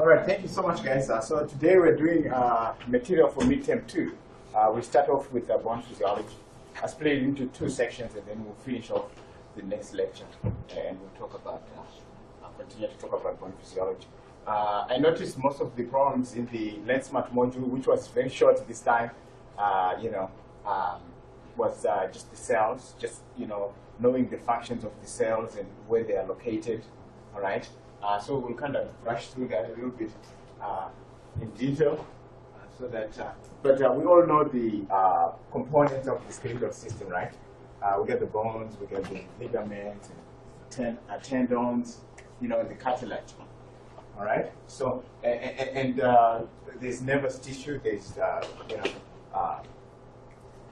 All right, thank you so much, guys. So today we're doing material for midterm 2. We start off with bone physiology. I split it into 2 sections, and then we'll finish off the next lecture, and we'll talk about continue to talk about bone physiology. I noticed most of the problems in the LearnSmart module, which was very short this time, was just the cells, just knowing the functions of the cells and where they are located. All right. So we'll kind of brush through that a little bit in detail, so that. But we all know the components of the skeletal system, right? We get the bones, we get the ligaments, and tendons, the cartilage. All right. So and there's nervous tissue. There's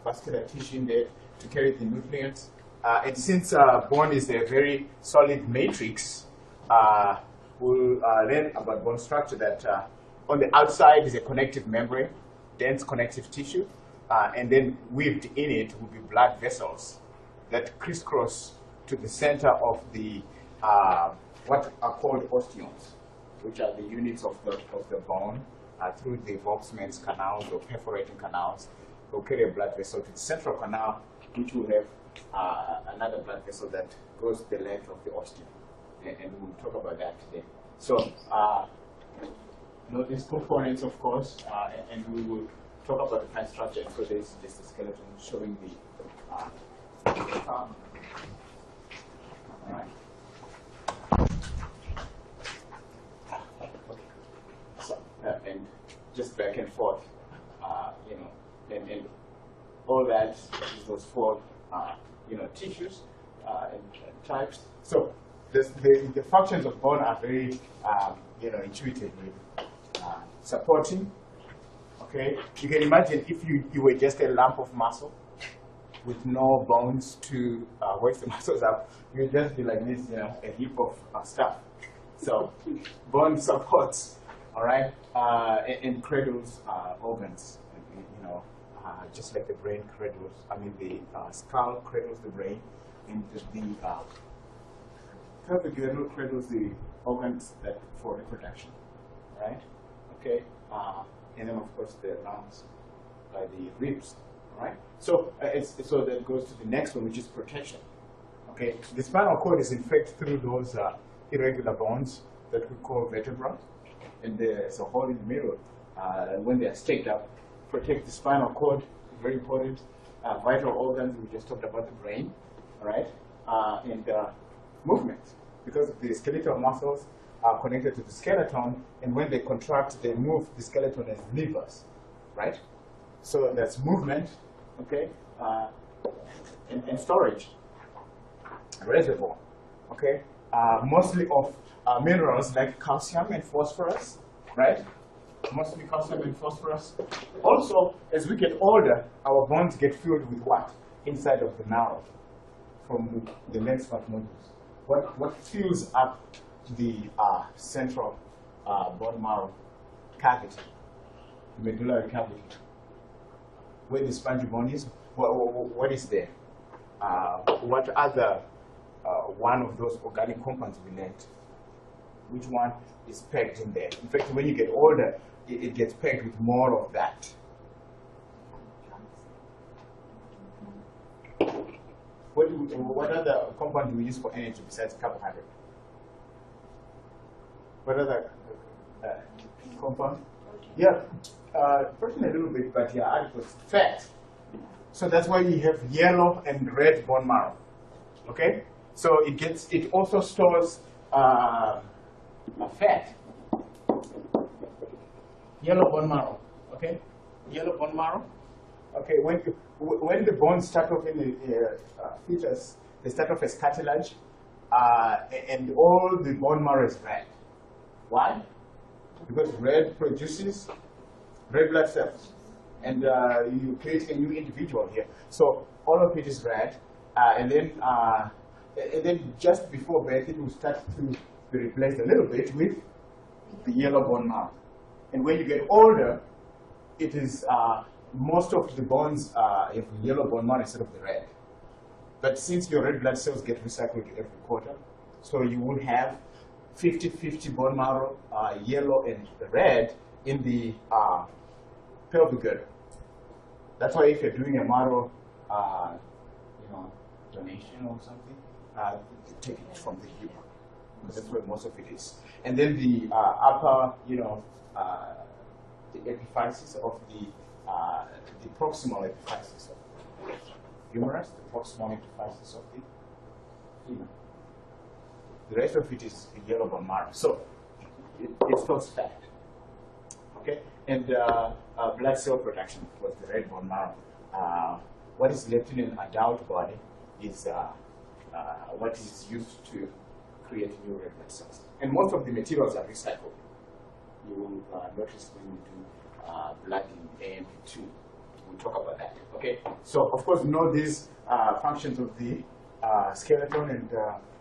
vascular tissue in there to carry the nutrients. And since bone is a very solid matrix, we'll learn about bone structure that on the outside is a connective membrane, dense connective tissue, and then weaved in it will be blood vessels that crisscross to the center of the what are called osteons, which are the units of the bone, through the Volkmann's canals or perforating canals. Will carry a blood vessel to the central canal, which will have another blood vessel that goes the length of the osteon. And we'll talk about that today. So, these components, of course, and we will talk about the fine structure. And so there's just a skeleton showing the. All right. So, and just back and forth, and all that is those 4, tissues and types. So. The functions of bone are very, intuitively supporting. Okay, you can imagine if you were just a lump of muscle with no bones to waste the muscles up, you'd just be like this, a heap of stuff. So, bone supports, all right, and cradles organs, just like the brain cradles. I mean, the skull cradles the brain, and the cervical cradles the organs that for reproduction, right? Okay, and then of course the lungs by the ribs, right? So so that goes to the next one, which is protection. Okay, the spinal cord is in fact through those irregular bones that we call vertebrae, and there's a hole in the middle. When they are staked up, protect the spinal cord. Very important. Vital organs. We just talked about the brain, all right, and movement. Because the skeletal muscles are connected to the skeleton, and when they contract, they move the skeleton as levers, right? So that's movement, okay, and storage, reservoir, okay, mostly of minerals like calcium and phosphorus, right? Mostly calcium and phosphorus. Also, as we get older, our bones get filled with what? Inside of the marrow, from the LearnSmart modules. What fills up the central bone marrow cavity, the medullary cavity, where the spongy bone is? What is there? What other one of those organic compounds we learned? Which one is pegged in there? In fact, when you get older, it gets pegged with more of that. What other compound do we use for energy besides carbohydrate? What other compound? Yeah, protein a little bit, but yeah, adipose fat. So that's why you have yellow and red bone marrow. Okay, so it also stores fat. Yellow bone marrow. Okay, yellow bone marrow. Okay, when the bones start off in the fetus, they start off as cartilage, and all the bone marrow is red. Why? Because red produces red blood cells, and you create a new individual here. So all of it is red, and then just before birth, it will start to be replaced a little bit with the yellow bone marrow. And when you get older, it is most of the bones have yellow bone marrow instead of the red. But since your red blood cells get recycled every quarter, so you would have 50-50 bone marrow, yellow and red in the pelvic girdle. That's why if you're doing a marrow, donation or something, you take it from the hip, because that's where most of it is. And then the upper, the epiphysis of the proximal epiphysis of the humerus, the proximal epiphysis of the femur. The rest of it is yellow bone marrow. So it's not fat. Okay? And blood cell production, of course, the red bone marrow. What is left in an adult body is what is used to create new red blood cells. And most of the materials are recycled. You will notice when you do blood in AMP2. We'll talk about that. Okay? So, of course, know these functions of the skeleton and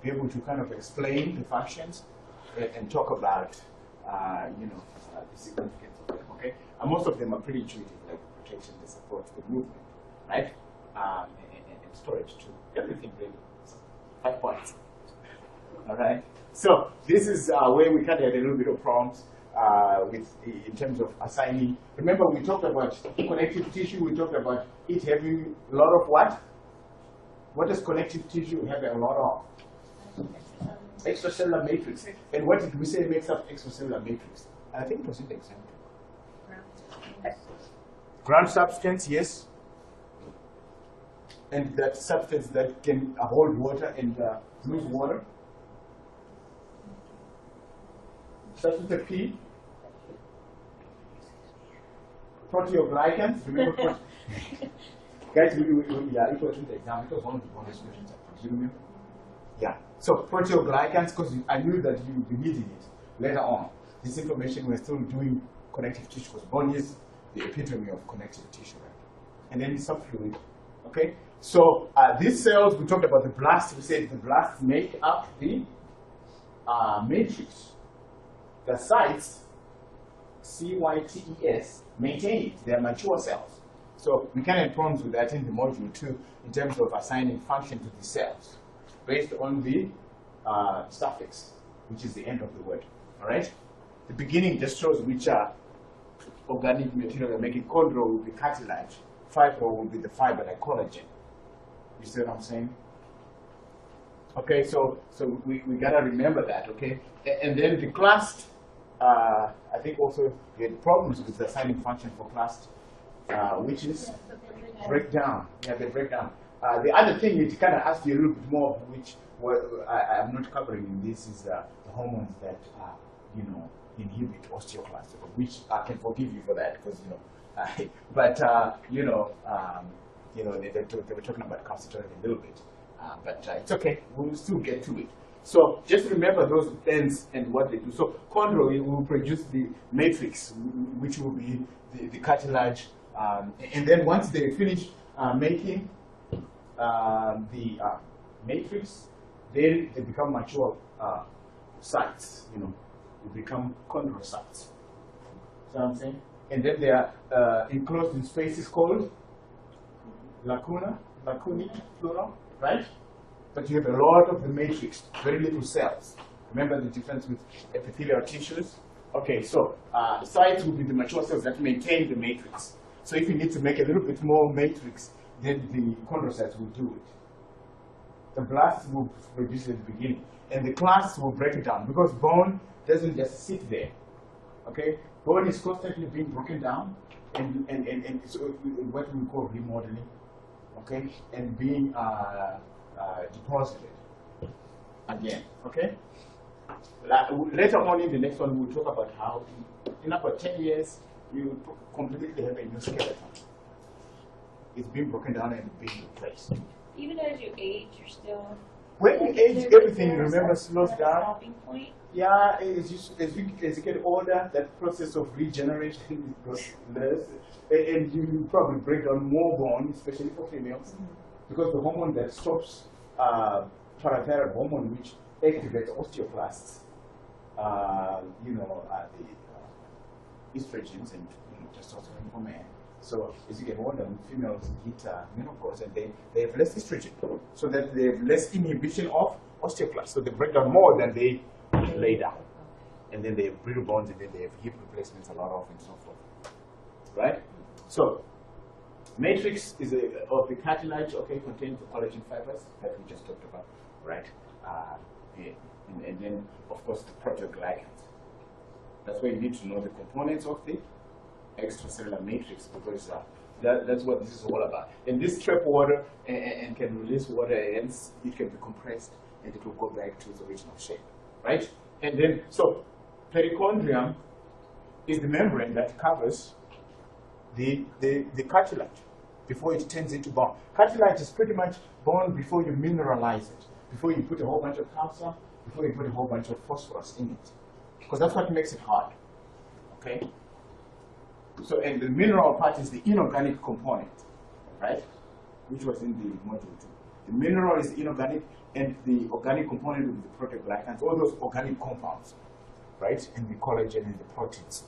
be able to kind of explain the functions and talk about, the significance of them. Okay? And most of them are pretty intuitive, like protection, the support, the movement, right? And storage too. Everything really. 5 points. All right. So this is where we kind of had a little bit of problems in terms of assigning. Remember, we talked about connective tissue. We talked about it having a lot of what? What does connective tissue have a lot of? Extracellular matrix. And what did we say makes up extracellular matrix? I think it was in the example. Ground substance, yes. And that substance that can hold water and lose water. Starts with a P. Proteoglycans. Remember, guys, it was in the exam. It was one of the bonus questions. Do you remember? Yeah. So proteoglycans, because I knew that you would be needing it later on. This information we're still doing connective tissue, because bone is the epitome of connective tissue, right? And then subfluid. Okay. So these cells, we talked about the blasts. We said the blasts make up the matrix. The sites, CYTES, maintain it. They are mature cells. So we kind of had problems with that in the module too, in terms of assigning function to the cells, based on the suffix, which is the end of the word. All right. The beginning just shows which are organic material that make it. Chondro will be cartilage. Fibro will be the fiber, like collagen. You see what I'm saying? Okay, so we gotta remember that, okay? And then the classed, I think also we had problems with the assigning function for classed, which is breakdown. Yeah, the breakdown. The other thing it kind of asks you a little bit more, which I'm not covering in this, is the hormones that inhibit osteoclast, which I can forgive you for that, because they were talking about calcitonin a little bit. But it's okay, we'll still get to it. So just remember those ends and what they do. So chondro will produce the matrix, which will be the cartilage. And then once they finish making the matrix, then they become mature sites, they become chondrocytes. See what I'm saying? And then they are enclosed in spaces called lacunae, plural. Right? But you have a lot of the matrix, very little cells. Remember the difference with epithelial tissues? Okay, so sites will be the mature cells that maintain the matrix. So if you need to make a little bit more matrix, then the chondrocytes will do it. The blasts will produce it at the beginning, and the clasts will break it down, because bone doesn't just sit there. Okay? Bone is constantly being broken down, and so what we call remodeling. Okay, and being deposited again. Okay. Later on in the next one, we'll talk about how in about 10 years you completely have a new skeleton. It's being broken down and being replaced. Even as you age, you're still. When you age, everything, remember, slows down. Stopping point. Yeah, as you get older, that process of regeneration goes less. And you probably break down more bone, especially for females, because the hormone that stops parathyroid hormone, which activates osteoclasts, the estrogens and testosterone for men. So as you get older, females hit menopause, and they have less estrogen, so that they have less inhibition of osteoclasts. So they break down more than they lay down. And then they have brittle bones, and then they have hip replacements a lot of, and so forth. Right? So, matrix is of the cartilage, okay, contains the collagen fibers that we just talked about, right? And then, of course, the proteoglycans. That's why you need to know the components of the extracellular matrix, because that's what this is all about. And this trap water and can release water, and it can be compressed, and it will go back to its original shape, right? And then, so perichondrium is the membrane that covers the cartilage before it turns into bone. Cartilage is pretty much bone before you mineralize it, before you put a whole bunch of calcium, before you put a whole bunch of phosphorus in it, because that's what makes it hard, okay? So, and the mineral part is the inorganic component, right? Which was in the module 2. The mineral is inorganic, and the organic component will be the proteoglycans, all those organic compounds, right? And the collagen and the proteins.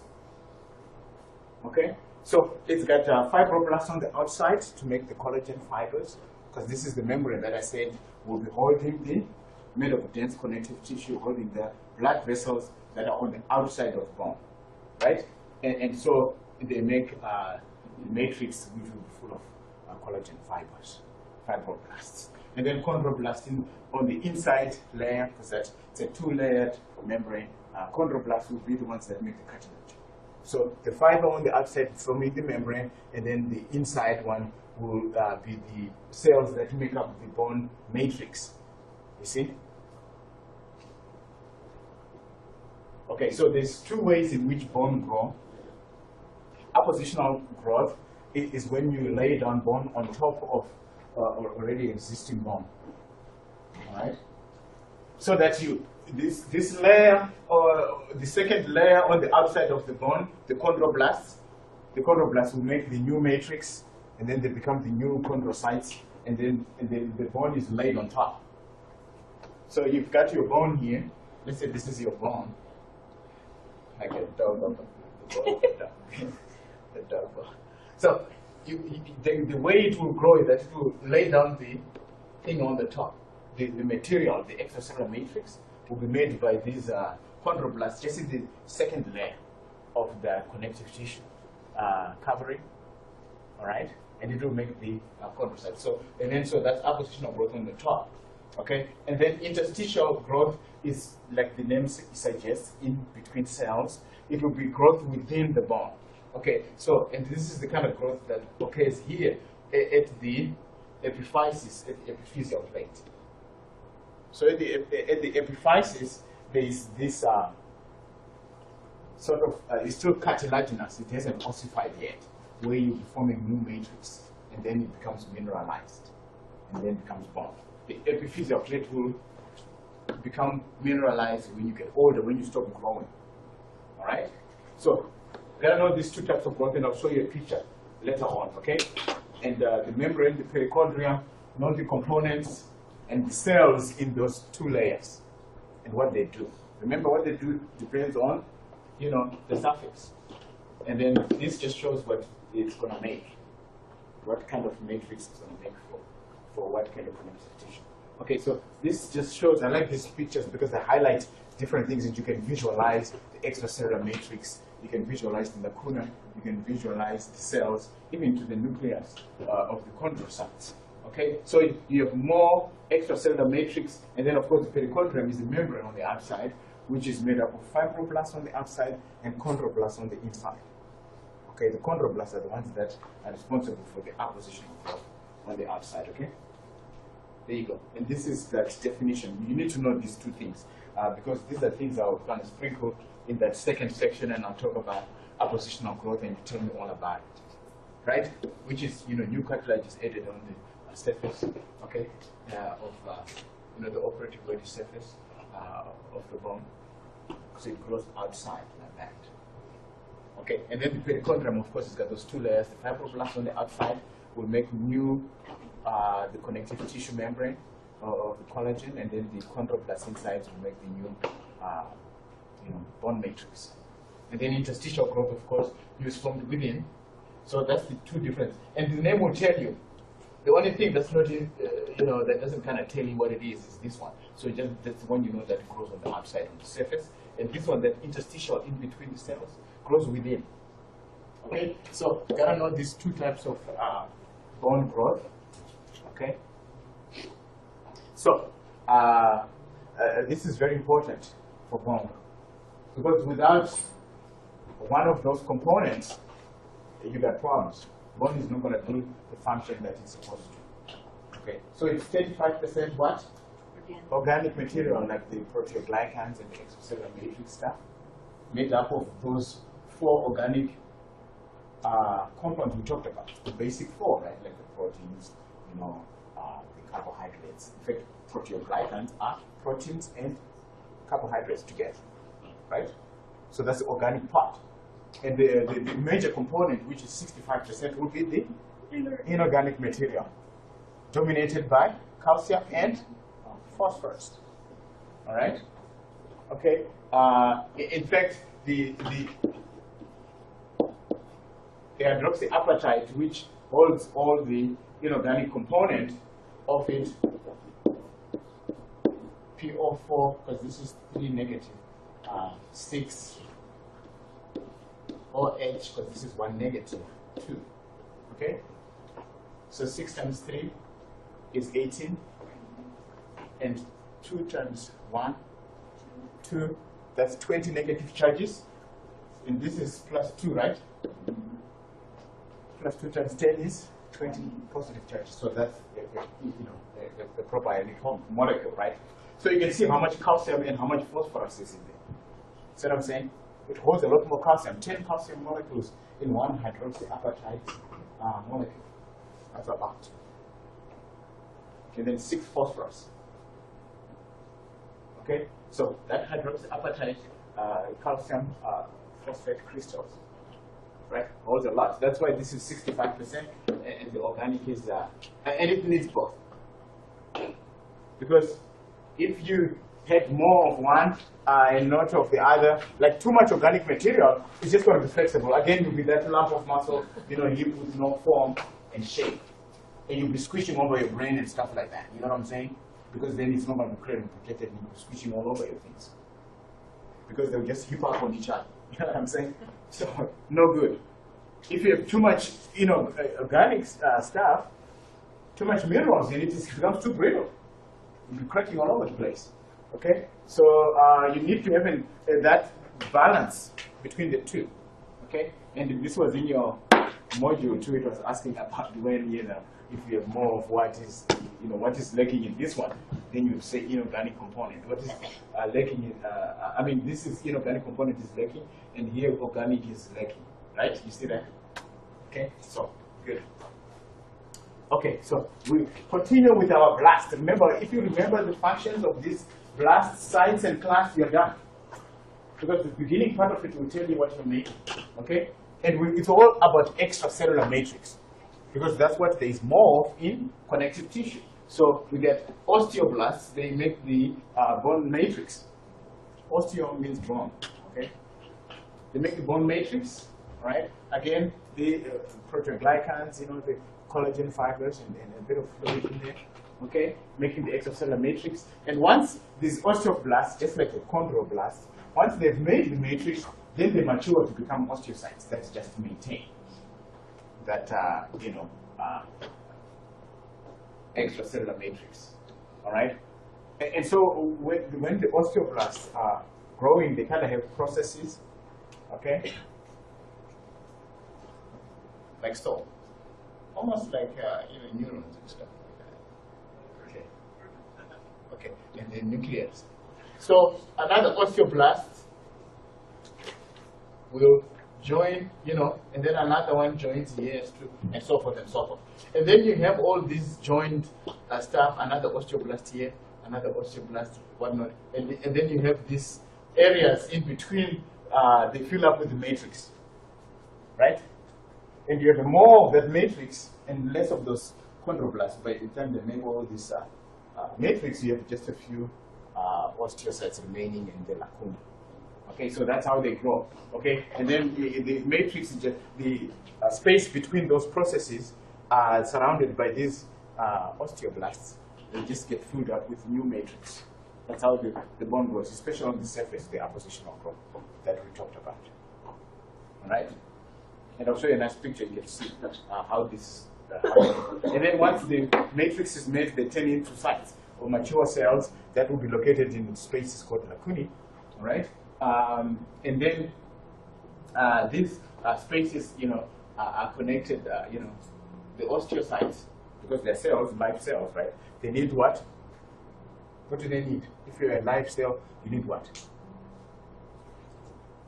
Okay? So it's got fibroblasts on the outside to make the collagen fibers, because this is the membrane that I said will be holding the, made of dense connective tissue, holding the blood vessels that are on the outside of bone, right? And so they make matrix which will be full of collagen fibers, fibroblasts. And then chondroblasts on the inside layer, because it's a two-layered membrane. Chondroblasts will be the ones that make the cartilage. So the fiber on the outside forming the membrane, and then the inside one will be the cells that make up the bone matrix. You see? Okay, so there's two ways in which bone grow. Appositional growth is when you lay down bone on top of already existing bone. All right? So that you, this layer, or the second layer on the outside of the bone, the chondroblasts will make the new matrix, and then they become the new chondrocytes, and then the bone is laid on top. So you've got your bone here. Let's say this is your bone. Like a dog. The dog. So the way it will grow is that it will lay down the thing on the top. The material, the extracellular matrix, will be made by these chondroblasts, just in the second layer of the connective tissue covering, all right? And it will make the chondrocyte. So that's appositional growth on the top, okay? And then interstitial growth is, like the name suggests, in between cells. It will be growth within the bone. Okay, so, and this is the kind of growth that occurs here at the epiphysis, at the epiphyseal plate. So at the epiphysis, there is this sort of, it's still cartilaginous, it hasn't ossified yet, where you form a new matrix, and then it becomes mineralized, and then becomes bone. The epiphyseal plate will become mineralized when you get older, when you stop growing. All right? So, there are now these two types of growth, and I'll show you a picture later on, okay? And the membrane, the perichondrium, know the components and the cells in those two layers and what they do. Remember, what they do depends on, the surface. And then this just shows what it's going to make, what kind of matrix it's going to make for what kind of connective tissue. Okay, so this just shows, I like these pictures because they highlight different things that you can visualize, the extracellular matrix, you can visualize the lacuna, you can visualize the cells, even to the nucleus of the chondrocytes. Okay, so you have more extracellular matrix, and then of course the perichondrium is the membrane on the outside, which is made up of fibroblasts on the outside and chondroblasts on the inside. Okay, the chondroblasts are the ones that are responsible for the apposition of growth on the outside, okay? There you go. And this is that definition. You need to know these two things because these are things I'll kind of sprinkle in that second section, and I'll talk about appositional growth, and you tell me all about it, right? Which is, new cartilage is added on the surface, okay, of the operative body surface of the bone, so it grows outside like that. Okay, and then the perichondrium, of course, has got those two layers. The fibroblasts on the outside will make new the connective tissue membrane of the collagen, and then the chondroblasts inside will make the new bone matrix. And then interstitial growth, of course, is formed within. So that's the two differences. And the name will tell you. The only thing that's not in, that doesn't kind of tell you what it is this one. So that's when you know that it grows on the outside, on the surface. And this one, that interstitial in between the cells, grows within. Okay, so you gotta know these two types of bone growth. Okay, so this is very important for bone because without one of those components, you got problems. Bone is not going to do the function that it's supposed to. Okay, so it's 35% what? Organic material like the proteoglycans and the extracellular matrix stuff, made up of those 4 organic compounds we talked about, the basic 4, right? Like the proteins, the carbohydrates. In fact, proteoglycans are proteins and carbohydrates together, right? So that's the organic part. And the major component, which is 65%, would be the inorganic material, dominated by calcium and phosphorus. All right? Okay. In fact, the hydroxyapatite, which holds all the inorganic component of it, PO4, because this is 3 negative, 6 OH, because this is 1 negative, 2. Okay? So 6 times 3 is 18. And 2 times 1, 2, that's 20 negative charges. And this is plus 2, right? Plus 2 times 10 is 20 positive charges. So that's the proper ionic molecule, right? So you can see how much calcium and how much phosphorus is in there. See what I'm saying? It holds a lot more calcium, 10 calcium molecules in 1 hydroxyapatite molecule. That's about. And then 6 phosphorus. Okay, so that hydroxyapatite calcium phosphate crystals, right, holds a lot. That's why this is 65%, and the organic is, and it needs both. Because if you had more of one and not of the other, like too much organic material, it's just going to be flexible. Again, you'll be that lump of muscle, hip with no form and shape. And you'll be squishing over your brain and stuff like that. You know what I'm saying? Because then it's not going to be clear and protected and you'll be squishing all over your things. Because they'll just heap up on each other. You know what I'm saying? So, no good. If you have too much, organic stuff, too much minerals in it, it becomes too brittle. You'll be cracking all over the place. Okay? So, you need to have that balance between the two. Okay? And this was in your module 2, it was asking about when, if you have more of what is, what is lacking in this one, then you say inorganic component. What is lacking in, this is inorganic component is lacking, and here organic is lacking, right? You see that? Okay, so, good. Okay, so we continue with our blast. Remember, if you remember the functions of these blast sites and class, you're done. Because the beginning part of it will tell you what you're making, okay? And it's all about extracellular matrix, because that's what there is more of in connective tissue. So we get osteoblasts, they make the bone matrix. Osteo means bone, okay? They make the bone matrix, right? Again, the proteoglycans, the collagen fibers and a bit of fluid in there, okay? Making the extracellular matrix. And once these osteoblasts, just like the chondroblasts, once they've made the matrix, then they mature to become osteocytes. That's just to maintain that, extracellular matrix. All right? And so when the osteoblasts are growing, they kind of have processes, okay? Like so. Almost like neurons and stuff like that. Okay. Okay. And then nucleus. So another osteoblast will join, and then another one joins here too, and so forth and so forth. And then you have all these joined stuff, another osteoblast here, another osteoblast, whatnot. And then you have these areas in between, they fill up with the matrix, right? And you have more of that matrix and less of those chondroblasts. By the time they make all this matrix, you have just a few osteocytes remaining in the lacuna. Okay, so that's how they grow. Okay, and then the matrix is just the space between those processes surrounded by these osteoblasts. They just get filled up with new matrix. That's how the bone grows, especially on the surface, the appositional growth that we talked about. All right? And I'll show you a nice picture. You can see how this happens. And then once the matrix is made, they turn into sites or mature cells that will be located in spaces called lacunae. All right? And then these spaces, are connected. The osteocytes, because they're cells, live cells, right? They need what? What do they need? If you're a live cell, you need what?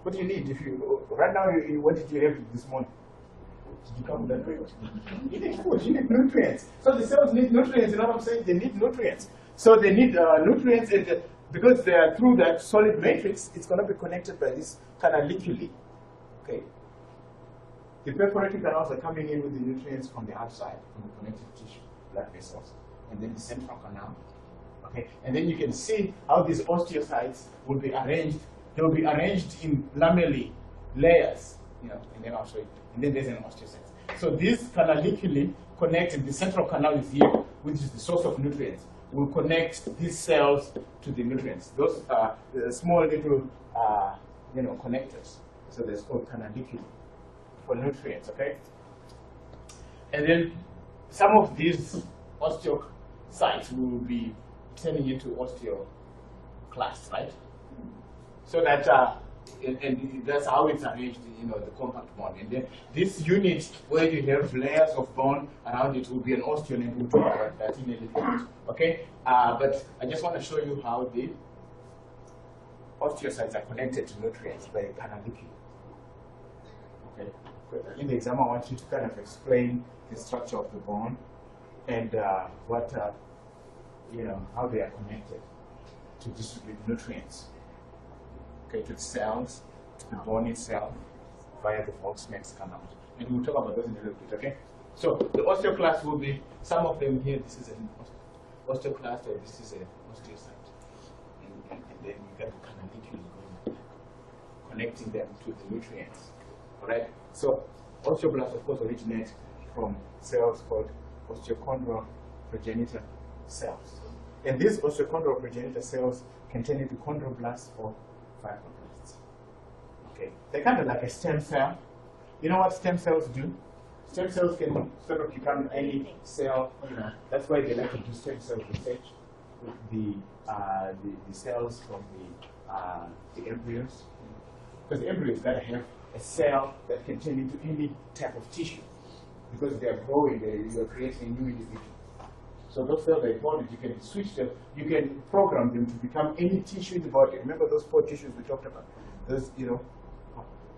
What do you need? If you right now, what did you have this morning? Did you come that way? You need food. You need nutrients. So the cells need nutrients. You know what I'm saying? They need nutrients. So they need nutrients, and because they are through that solid matrix, it's going to be connected by this canaliculi. Okay. The perforating canals are coming in with the nutrients from the outside, from the connective tissue, blood vessels, and then the central canal. Okay, and then you can see how these osteocytes will be arranged. They will be arranged in lamellae, layers, and then I'll show you. And then there's an osteocyte. So these canaliculi connect, and the central canal is here, which is the source of nutrients. Will connect these cells to the nutrients. Those are the small little, connectors. So there's called canaliculi for nutrients. Okay. And then some of these osteocytes will be turning into osteoclasts, right? So that, and that's how it's arranged, the compact bond. And then this unit where you have layers of bone around it will be an osteoid. We'll talk about that in a little bit. Okay? But I just want to show you how the osteocytes are connected to nutrients by canaliculi. Okay? In the exam, I want you to kind of explain the structure of the bone and how they are connected to distribute nutrients. Okay, to the cells, to the bone itself, via the Volksmax canal. And we'll talk about those in a little bit, okay? So the osteoclast will be, some of them here, this is an osteoclast or this is an osteocyte. And then you get the canaliculi connecting them to the nutrients. Alright? So osteoblasts, of course, originate from cells called osteochondral progenitor cells. And these osteochondral progenitor cells can turn into chondroblasts or fibroblasts. Okay, they're kind of like a stem cell. You know what stem cells do? Stem cells can sort of become any cell. That's why they like to do stem cell research with the cells from the embryos, because the embryos gotta have a cell that can turn into any type of tissue, because they're growing. You're creating a new individual. So those cells are important. You can switch them. You can program them to become any tissue in the body. Remember those 4 tissues we talked about? Those,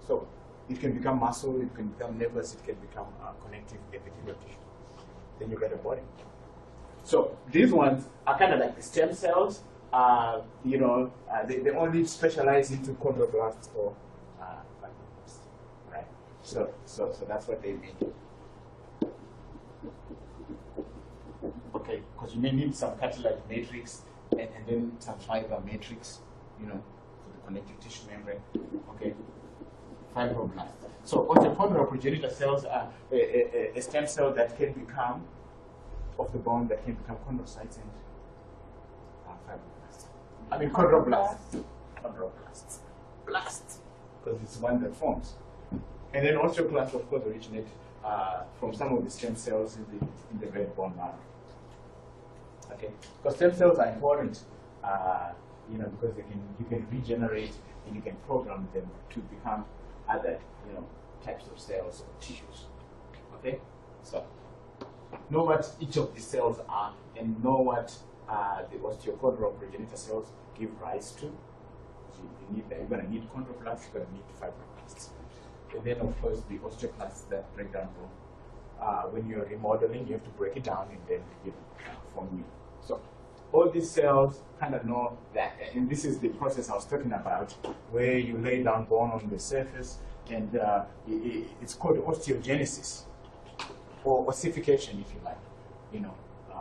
So it can become muscle. It can become nervous. It can become connective epithelial tissue. Then you get a body. So these ones are kind of like the stem cells. They only specialize into chondroblasts or fibroblasts, right? So that's what they mean. Okay, because you may need some cartilage matrix and then some fiber matrix, for the connective tissue membrane. Okay, fibroblasts. So osteochondral progenitor cells are a stem cell that can become of the bone that can become chondrocytes and fibroblasts. I mean chondroblasts. Chondroblasts. Blasts, because it's one that forms. And then osteoclasts, of course, originate from some of the stem cells in the red bone marrow. Okay, because stem cells are important, because you can regenerate and you can program them to become other, types of cells or tissues. Okay, so know what each of these cells are and know what the osteochondral progenitor cells give rise to. You're going to need chondroblasts, you're going to need fibroblasts. And then, of course, the osteoclasts that break down bone. When you're remodeling, you have to break it down and then form new. So all these cells kind of know that, and this is the process I was talking about, where you lay down bone on the surface, and it's called osteogenesis, or ossification, if you like.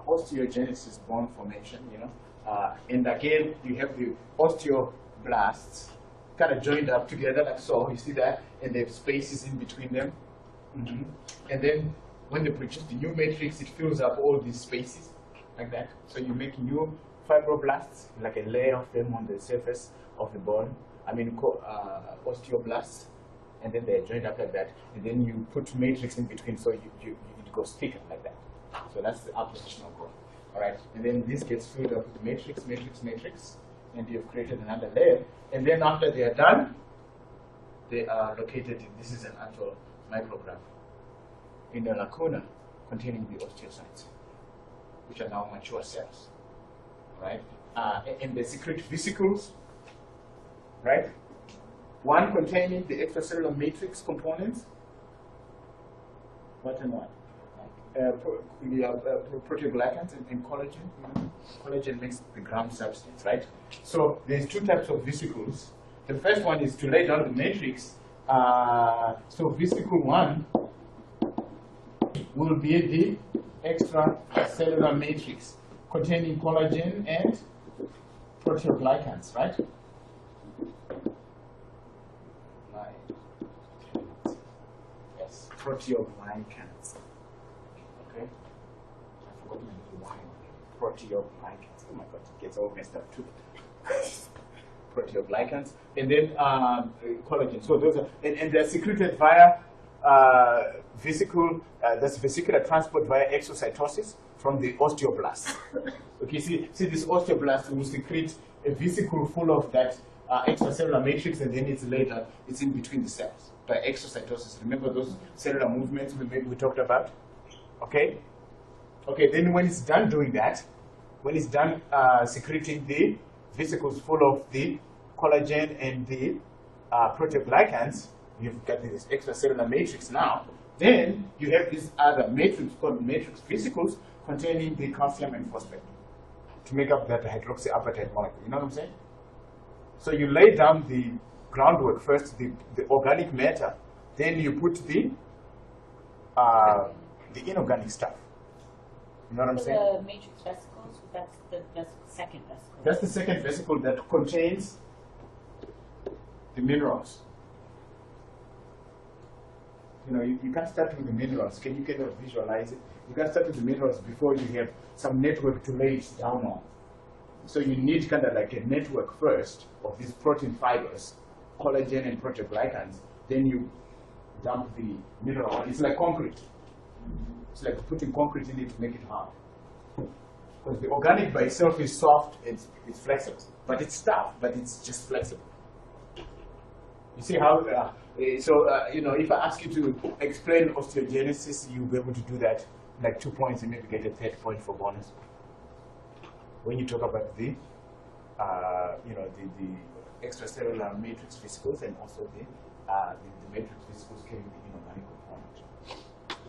Osteogenesis, bone formation. And again, you have the osteoblasts kind of joined up together like so. You see that, and there's spaces in between them. And then when they produce the new matrix, it fills up all these spaces like that. So you make new fibroblasts, like a layer of them on the surface of the bone. Osteoblasts, and then they're joined up like that. And then you put matrix in between, so it goes thicker like that. So that's the appositional bone. All right, and then this gets filled up with matrix, and you've created another layer. And then after they are done, they are located in, this is an actual micrograph, in a lacuna containing the osteocytes, which are now mature cells, right? And they secrete vesicles, right? One containing the extracellular matrix components, what and what? Proteoglycans and collagen. Collagen makes the ground substance, right? So there's two types of vesicles. The first one is to lay down the matrix. So vesicle 1 will be the extracellular matrix containing collagen and proteoglycans, right? Yes, proteoglycans. Okay, I forgot my little wine. Proteoglycans. Oh my God, it gets all messed up too. Proteoglycans, and then collagen. So those are, and they're secreted via that's vesicular transport via exocytosis from the osteoblast. Okay, see this osteoblast will secrete a vesicle full of that extracellular matrix, and then it's later, it's in between the cells by exocytosis. Remember those cellular movements we talked about? Okay? Okay, then when it's done doing that, when it's done secreting the vesicles full of the collagen and the proteoglycans, you've got this extracellular matrix now. Then you have this other matrix called matrix vesicles containing the calcium and phosphate to make up that hydroxyapatite molecule. You know what I'm saying? So you lay down the groundwork first, the organic matter, then you put the inorganic stuff. You know what I'm saying? The matrix vesicles, that's the second vesicle. That's the second vesicle that contains the minerals. You know, you can't start with the minerals. Can you kind of visualize it? You can start with the minerals before you have some network to lay it down on. So you need kind of like a network first of these protein fibers, collagen and proteoglycans. Then you dump the mineral. It's like concrete. It's like putting concrete in it to make it hard. Because the organic by itself is soft, it's flexible. But it's tough, but it's just flexible. You see how, you know, if I ask you to explain osteogenesis, you'll be able to do that like 2 points and maybe get a third point for bonus. When you talk about the, you know, the extracellular matrix vesicles and also the matrix vesicles carrying the inorganic component.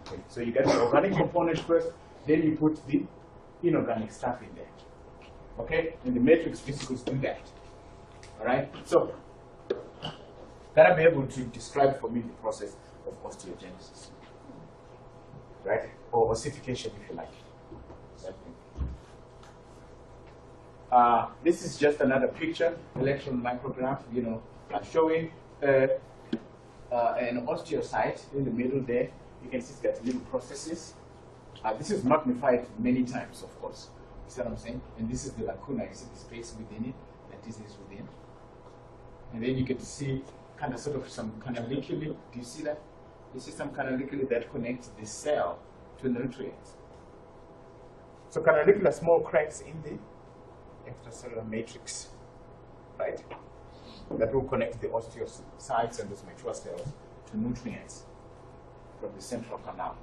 Okay, so you get the organic component first, then you put the inorganic stuff in there. Okay, and the matrix vesicles do that. All right, so that'll be able to describe for me the process of osteogenesis, right? Or ossification, if you like. This is just another picture, electron micrograph, you know, showing an osteocyte in the middle there. You can see it's got little processes. This is magnified many times, of course. You see what I'm saying? And this is the lacuna. You see the space within it, and this is within. And then you get to see kind of sort of some canaliculi. Do you see that? You see some canaliculi that connects the cell to nutrients. So canaliculi are small cracks in the extracellular matrix, right? That will connect the osteocytes and those mature cells to nutrients from the central canal.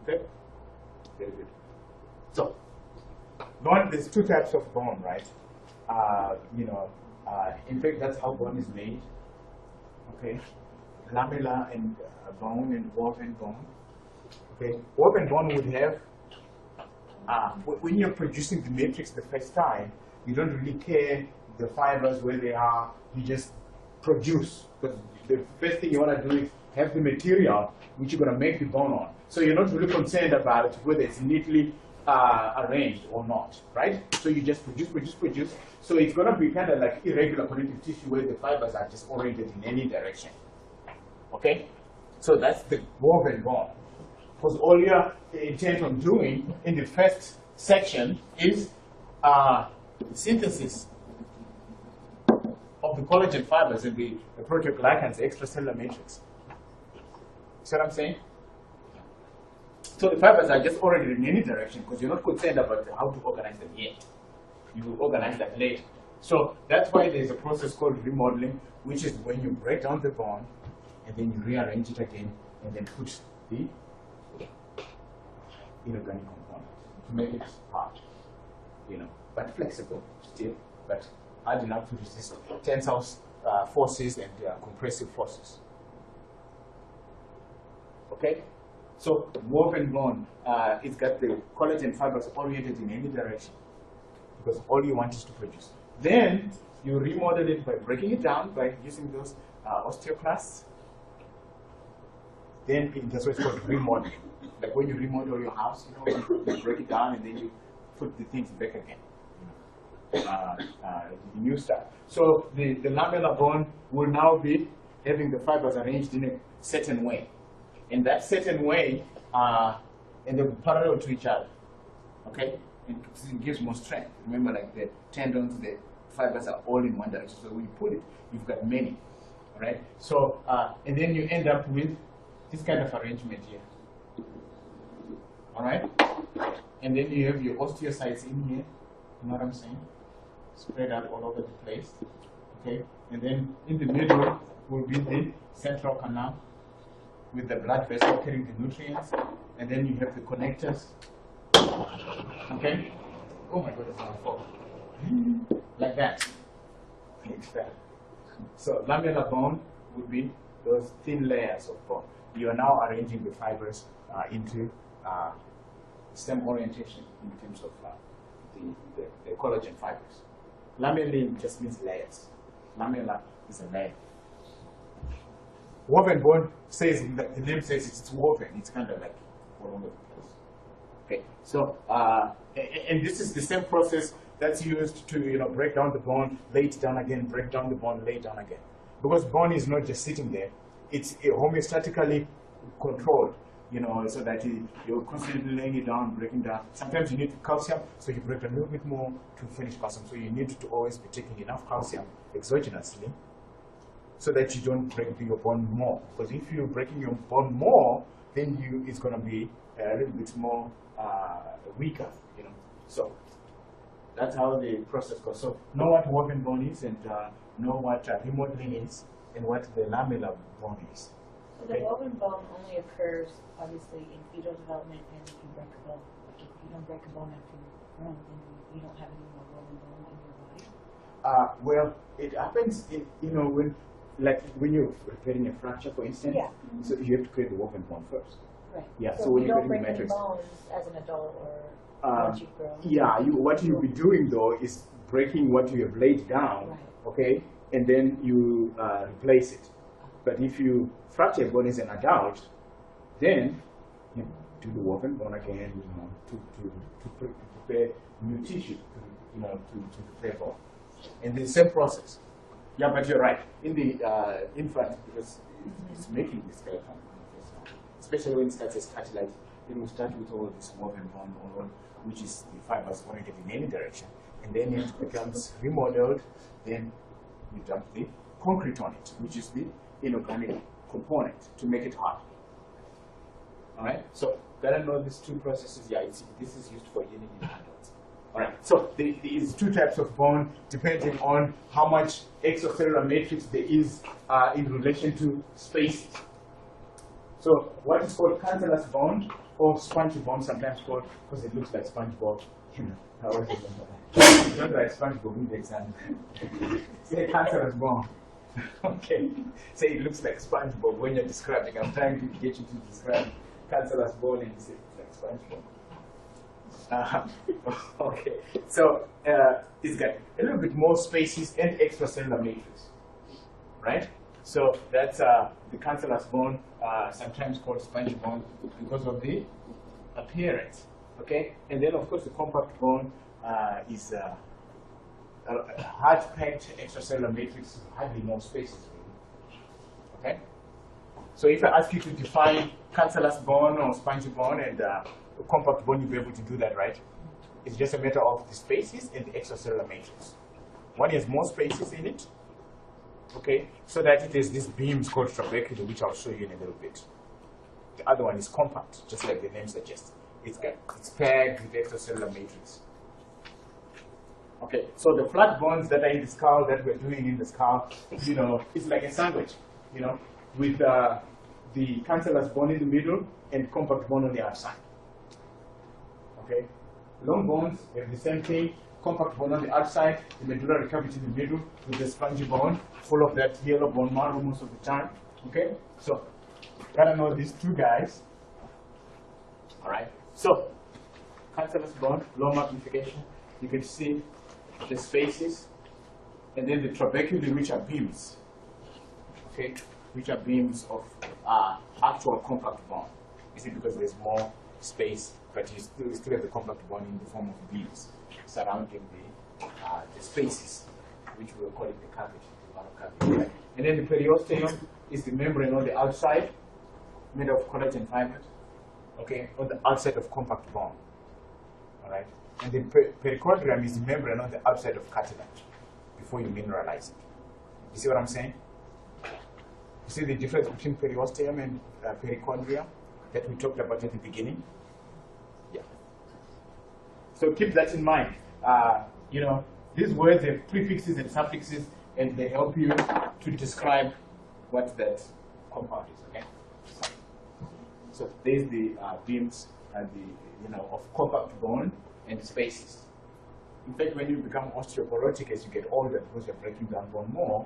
Okay? Very good. So, there's two types of bone, right? You know, in fact, that's how bone is made. Okay? Lamellar and bone and woven bone. Okay? Woven bone would have, when you're producing the matrix the first time, you don't really care the fibers where they are, you just produce. Because the first thing you want to do is have the material which you're going to make the bone on. So you're not really concerned about whether it's neatly arranged or not, right? So you just produce. So it's going to be kind of like irregular connective tissue where the fibers are just oriented in any direction. Okay? So that's the woven bone. Because all you're intent on doing in the first section is synthesis of the collagen fibers in the proteoglycans, the extracellular matrix. See what I'm saying? So the fibers are just already in any direction because you're not concerned about how to organize them yet. You will organize that later. So that's why there's a process called remodeling, which is when you break down the bone and then you rearrange it again and then put the inorganic component to make it hard, but flexible still, but hard enough to resist tensile forces and compressive forces. Okay? So woven bone, it's got the collagen fibers oriented in any direction because all you want is to produce. Then you remodel it by breaking it down by using those osteoclasts. Then that's what it's called remodeling. Like when you remodel your house, you break it down and then you put the things back again. New stuff. So the lamellar bone will now be having the fibers arranged in a certain way. In that certain way, and they're parallel to each other. Okay? And it gives more strength. Remember, like the tendons, the fibers are all in one direction. So when you pull it, you've got many. Right? So, and then you end up with this kind of arrangement here. All right? And then you have your osteocytes in here. You know what I'm saying? Spread out all over the place. Okay? And then in the middle will be the central canal with the blood vessel carrying the nutrients. And then you have the connectors. Okay? Oh my God, it's on fall. Like that. So lamellar bone would be those thin layers of bone. You are now arranging the fibers into stem orientation in terms of the collagen fibers. Lamellin just means layers. Lamella is a layer. Woven bone says, the name says it's woven. It's kind of like all over the place. Okay, so and this is the same process that's used to break down the bone, lay it down again, break down the bone, lay it down again. Because bone is not just sitting there; it's homeostatically controlled. So that you're constantly laying it down, breaking down. Sometimes you need calcium, so you break a little bit more to finish calcium. So you need to always be taking enough calcium exogenously, so that you don't break your bone more. Because if you're breaking your bone more, then it's going to be a little bit more weaker. So that's how the process goes. So know what woven bone is, and know what remodeling is, and what the lamellar bone is. So the woven bone only occurs, obviously, in fetal development and if you break a bone. Like if you don't break a bone after you're born, then you don't have any more woven bone in your body? Well, it happens when you're repairing a fracture, for instance. Yeah. So you have to create the woven bone first. Right. Yeah. So when you you're don't break creating any the matrix. bones as an adult or once you grow. Yeah. What you'll be doing though is breaking what you have laid down. Right. Okay. And then you replace it. But if you fracture a bone as an adult, then you do the woven bone again, to prepare new tissue, to prepare bone. And the same process. Yeah, but you're right. In the infant, because it's making the skeleton, especially when it starts as cartilage, it will start with all this woven bone, which is the fibers oriented in any direction. And then it becomes remodeled, then you dump the concrete on it, which is the inorganic component to make it hard. All right. So gotta know these two processes. Yeah, this is used for healing in adults. All right. So there is two types of bone depending on how much extracellular matrix there is in relation to space. So what is called cancellous bone or spongy bone, sometimes called because it looks like SpongeBob. How was it? It looks like SpongeBob in the exam. Say cancellous bone. Okay, say it looks like SpongeBob when you're describing. I'm trying to get you to describe cancellous bone and you say it's like SpongeBob. Okay, so it's got a little bit more spaces and extracellular matrix, right? So that's the cancellous bone, sometimes called spongy bone because of the appearance. Okay, and then of course the compact bone is hard-packed extracellular matrix, hardly no spaces really. Okay, so if I ask you to define cancellous bone or spongy bone and compact bone, you'll be able to do that, right? It's just a matter of the spaces and the extracellular matrix. One has more spaces in it, okay, so that it has these beams called trabeculae, which I'll show you in a little bit. The other one is compact, just like the name suggests. It's paired with the extracellular matrix. Okay, so the flat bones that are in the skull, that we're doing in the skull, you know, it's like a sandwich, you know, with the cancellous bone in the middle and compact bone on the outside. Okay, long bones, we have the same thing, compact bone on the outside, the medullary cavity in the middle with the spongy bone, full of that yellow bone marrow most of the time. Okay, so gotta know these two guys. All right, so cancellous bone, low magnification, you can see the spaces, and then the trabeculae, which are beams, okay, which are beams of actual compact bone. You see, because there's more space, but you still have the compact bone in the form of beams surrounding the spaces, which we're calling the cavity, the marrow cavity. Right? And then the periosteum is the membrane on the outside, made of collagen fibers, okay, on the outside of compact bone. All right. And the perichondrium is the membrane on the outside of cartilage before you mineralize it. You see what I'm saying? You see the difference between periosteum and perichondrium that we talked about at the beginning? Yeah. So keep that in mind. You know, these words have prefixes and suffixes, and they help you to describe what that compound is. Okay. So there's the beams and the of compact bone and spaces. In fact, when you become osteoporotic as you get older, because you're breaking down bone more,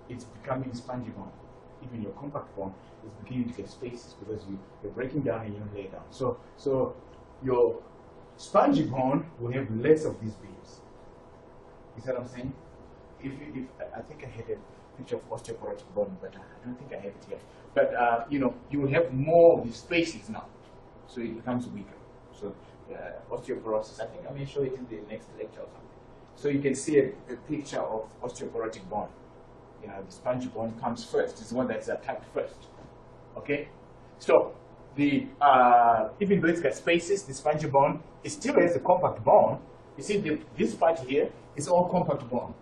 it's becoming spongy bone. Even your compact bone is beginning to get spaces because you're breaking down and you lay down. So your spongy bone will have less of these beams. You see what I'm saying? If I think I had a picture of osteoporotic bone, but I don't think I have it yet. But you will have more of these spaces now, so it becomes weaker. So osteoporosis, I think I may show it in the next lecture or something. So you can see a picture of osteoporotic bone. You know, the spongy bone comes first. It's the one that's attacked first. Okay? So the even though it's got spaces, the spongy bone, it still has a compact bone. You see, this part here is all compact bone.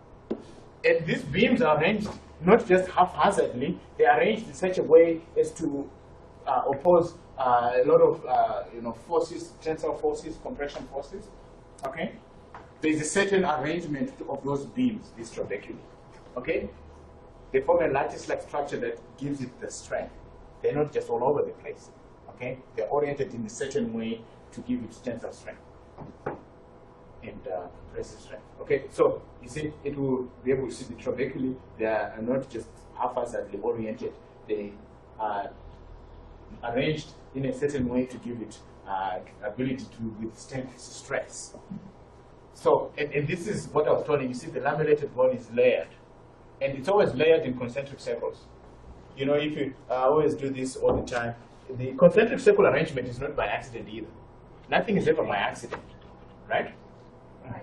And these beams are arranged not just haphazardly, they are arranged in such a way as to oppose a lot of forces, tensile forces, compression forces. Okay, there is a certain arrangement of those beams, these trabeculae. Okay, they form a lattice-like structure that gives it the strength. They're not just all over the place. Okay, they're oriented in a certain way to give it tensile strength and compressive strength. Okay, so you see, it will be able to see the trabeculae. They are not just haphazardly oriented. They are arranged in a certain way to give it ability to withstand stress. So, and this is what I was telling you. You see, the lamellated bone is layered, and it's always layered in concentric circles. You know, if you always do this all the time, the concentric circle arrangement is not by accident either. Nothing is ever by accident, right?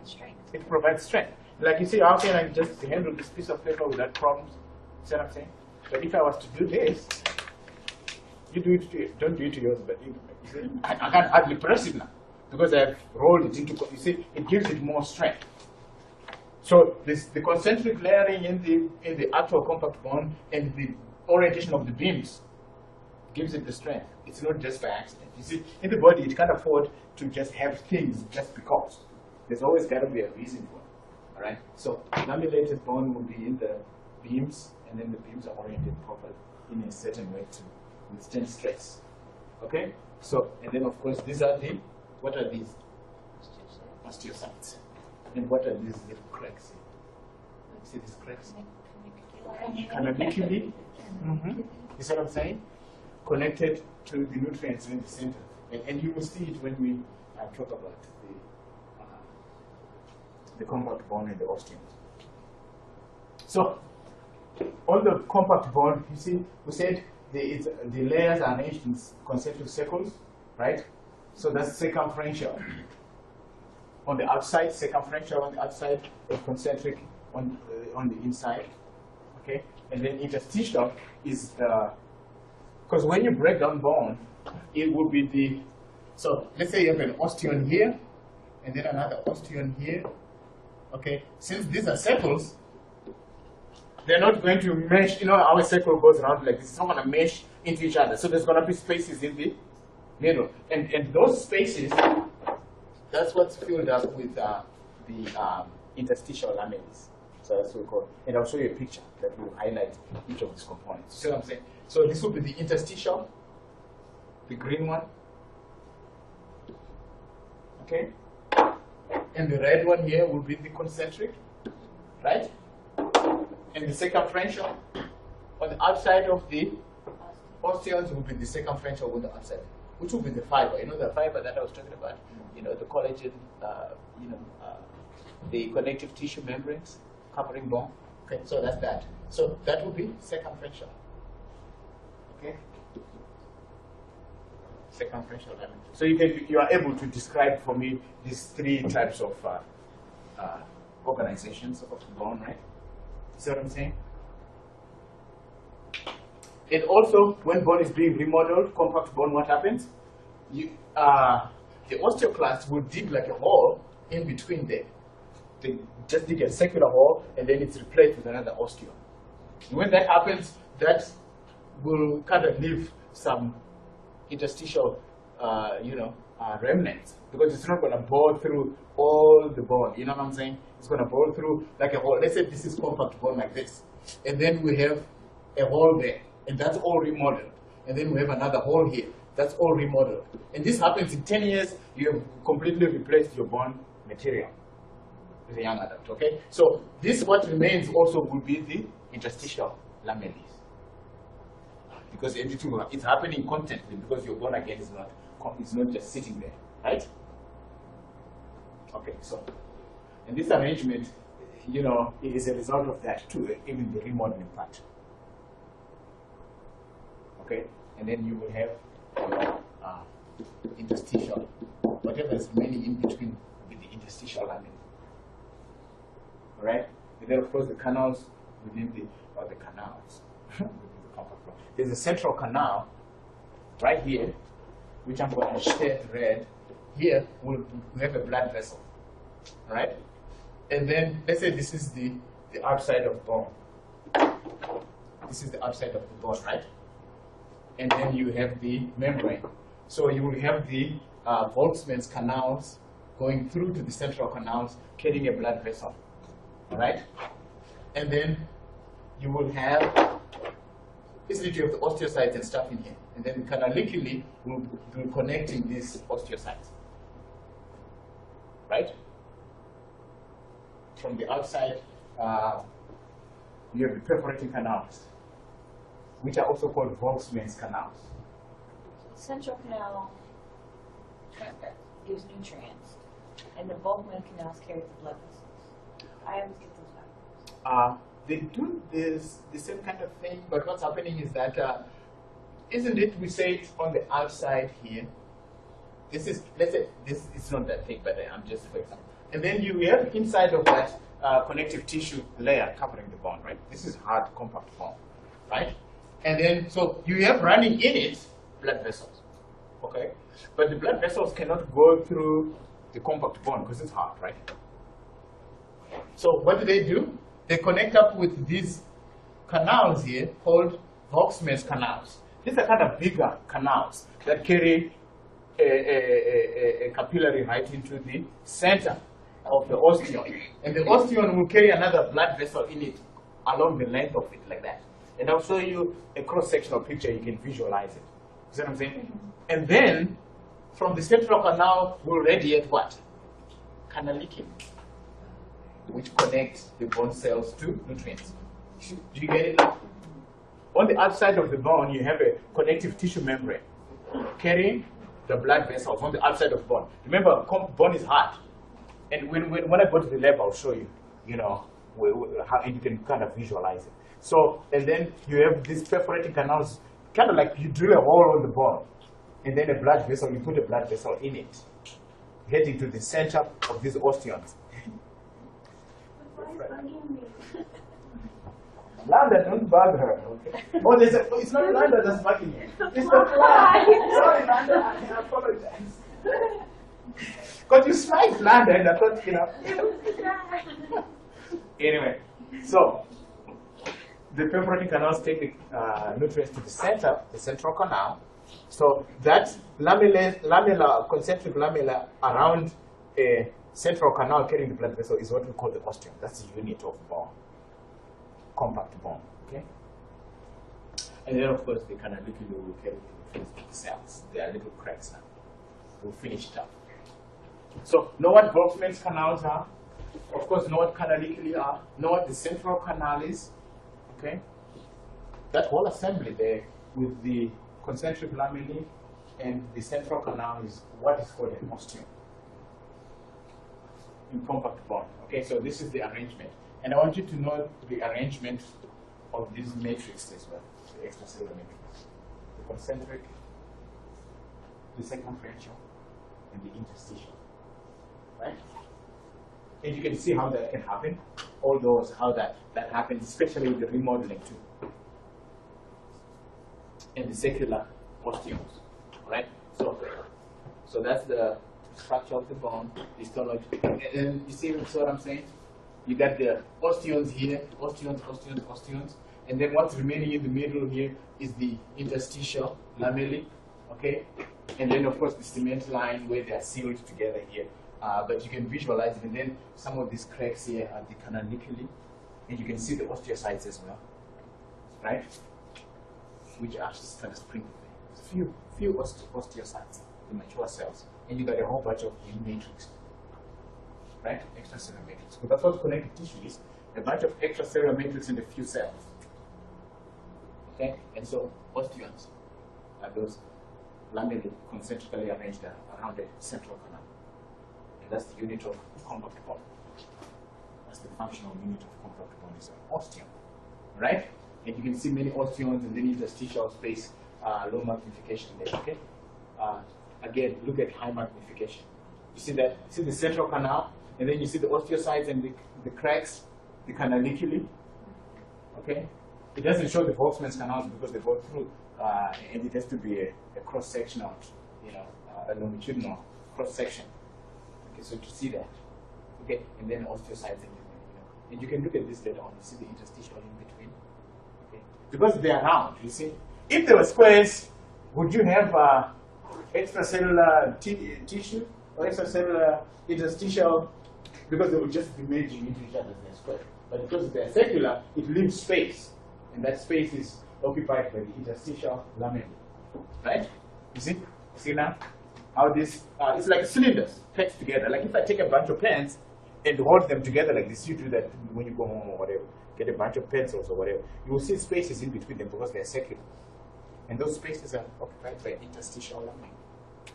Strength. It provides strength. Like you see, how can I just handle this piece of paper without problems? See what I'm saying? But if I was to do this, you do it to don't do it to yours, but you see, I can't hardly press it now because I've rolled it into. You see, it gives it more strength. So the concentric layering in the actual compact bone and the orientation of the beams gives it the strength. It's not just by accident. You see, in the body, it can't afford to just have things just because. There's always got to be a reason for it. All right. So lamellated bone will be in the beams, and then the beams are oriented properly in a certain way to withstand stress. Okay. So, and then of course these are the what are these? Osteocytes. And what are these little cracks? See these cracks? Canabiculi. You see what I'm saying? Connected to the nutrients in the center, and you will see it when we talk about the compact bone and the osteomes. So, on the compact bone, you see, we said the layers are arranged in concentric circles, right? So that's circumferential. On the outside, circumferential on the outside, and concentric on the inside. Okay, and then interstitial is because when you break down bone, it will be so let's say you have an osteon here, and then another osteon here. Okay, since these are circles, they're not going to mesh. You know, our circle goes around like this. It's not going to mesh into each other. So there's going to be spaces in the middle, and those spaces, that's what's filled up with the interstitial lamellae. So that's what we call it. And I'll show you a picture that will highlight each of these components. See what I'm saying? So this will be the interstitial, the green one. Okay? And the red one here will be the concentric, right? And the circumferential on the outside of the osteons will be the circumferential on the outside, which will be the fiber. You know the fiber that I was talking about? You know, the collagen, the connective tissue membranes covering bone. Okay, so that's that. So that will be circumferential. Okay? Circumferential element. So you are able to describe for me these three types of organizations of the bone, right? See what I'm saying? And also, when bone is being remodeled, compact bone, what happens? The osteoclast will dig like a hole in between them. They just dig a circular hole, and then it's replaced with another osteon. And when that happens, that will kind of leave some interstitial, remnants, because it's not going to bore through all the bone. You know what I'm saying? It's going to bore through like a hole. Let's say this is compact bone like this, and then we have a hole there, and that's all remodeled. And then we have another hole here, that's all remodeled. And this happens in 10 years. You have completely replaced your bone material with a young adult. Okay, so this what remains also will be the interstitial lamellae. Because everything is happening constantly, because your bone again is not just sitting there, right? Okay, so and this arrangement, you know, is a result of that too, even the remodeling part. Okay, and then you will have interstitial, whatever is remaining in between with the interstitial lamellae. All right, and then of course the canals within the canals. There's a central canal right here, which I'm going to shed red. Here we have a blood vessel, right? And then let's say this is the outside of bone. This is the outside of the bone, right? And then you have the membrane. So you will have the Volkmann's canals going through to the central canals, carrying a blood vessel, all right? And then you will have facility of the osteocytes and stuff in here, and then canalically we'll be connecting these osteocytes, right? From the outside, you have the perforating canals, which are also called Volkmann's canals. Central canal gives nutrients, and the Volkmann canals carry the blood vessels. I always get those backwards. They do this the same kind of thing, but what's happening is that, isn't it? We say it on the outside here. This is, let's say, this is not that thick, but I'm just for example. And then you have inside of that connective tissue layer covering the bone, right? This is hard, compact bone, right? And then, so you have running in it blood vessels, okay? But the blood vessels cannot go through the compact bone because it's hard, right? So what do? They connect up with these canals here called Volkmann's canals. These are kind of bigger canals that carry a capillary right into the center of the osteon. And the osteon will carry another blood vessel in it along the length of it, like that. And I'll show you a cross-sectional picture, you can visualize it. See what I'm saying? And then, from the central canal will radiate what? Canalicum, which connects the bone cells to nutrients. Do you get it now? On the outside of the bone, you have a connective tissue membrane carrying the blood vessels on the outside of bone. Remember, bone is hard. And when I go to the lab, I'll show you, you know, how you can kind of visualize it. So, and then you have these perforating canals, kind of like you drill a hole on the bone, and then a blood vessel, you put a blood vessel in it, heading to the center of these osteons. Landa, don't bug her, okay? Oh, it's not Landa that's bugging you. It's the fly. Sorry, Landa, I apologize. Because you smiled bland and I thought, you know. Anyway, so the perforating canals take the nutrients to the center, the central canal. So that lamella, concentric lamella around a central canal carrying the blood vessel is what we call the osteum. That's the unit of bone, compact bone. Okay. And then, of course, the canaliculum will carry the nutrients to the cells. There are little cracks now. We'll finish it up. So, know what Volkmann's canals are. Of course, know what canaliculi are. Know what the central canal is. Okay. That whole assembly there with the concentric lamellae and the central canal is what is called an osteum in compact bone. Okay, so this is the arrangement. And I want you to know the arrangement of these matrices as well, the extracellular matrix. The concentric, the circumferential, and the interstitial. Right? And you can see how that can happen. All those, how that happens, especially the remodeling too. And the secular osteomes, right? So that's the structure of the bone, the histology. And then you see what I'm saying? You got the osteons here, osteons. And then what's remaining in the middle here is the interstitial lamellae, okay? And then of course the cement line where they are sealed together here. But you can visualize it, and then some of these cracks here are the canaliculi, and you can see the osteocytes as well, right? Which are kind of sprinkled there. Few osteocytes, the mature cells, and you got a whole bunch of matrix, right? Extracellular matrix. So that's what connective tissue is: a bunch of extracellular matrix and a few cells. Okay, and so osteons are those lamellae concentrically arranged around the central canal. That's the unit of compact bone. That's the functional unit of compact bone is an osteum, right? And you can see many osteons and then interstitial space, low magnification there. Okay. Again, look at high magnification. You see that? See the central canal, and then you see the osteocytes and the cracks, the canaliculi. Okay. It doesn't show the Volkmann's canals because they go through, and it has to be a cross-sectional, a longitudinal cross-section. Okay, so to see that, okay, and then osteocytes, and you can look at this later on. You see the interstitial in between, okay, because they are round. You see, if they were squares, would you have extracellular tissue or extracellular interstitial? Because they would just be merging into each other as they're square. But because they're circular, it leaves space, and that space is occupied by the interstitial lamellae, right? You see now? How this, it's like cylinders packed together. Like if I take a bunch of pens and hold them together like this, you do that when you go home or whatever, get a bunch of pencils or whatever, you will see spaces in between them because they're circular. And those spaces are occupied by interstitial lamellae.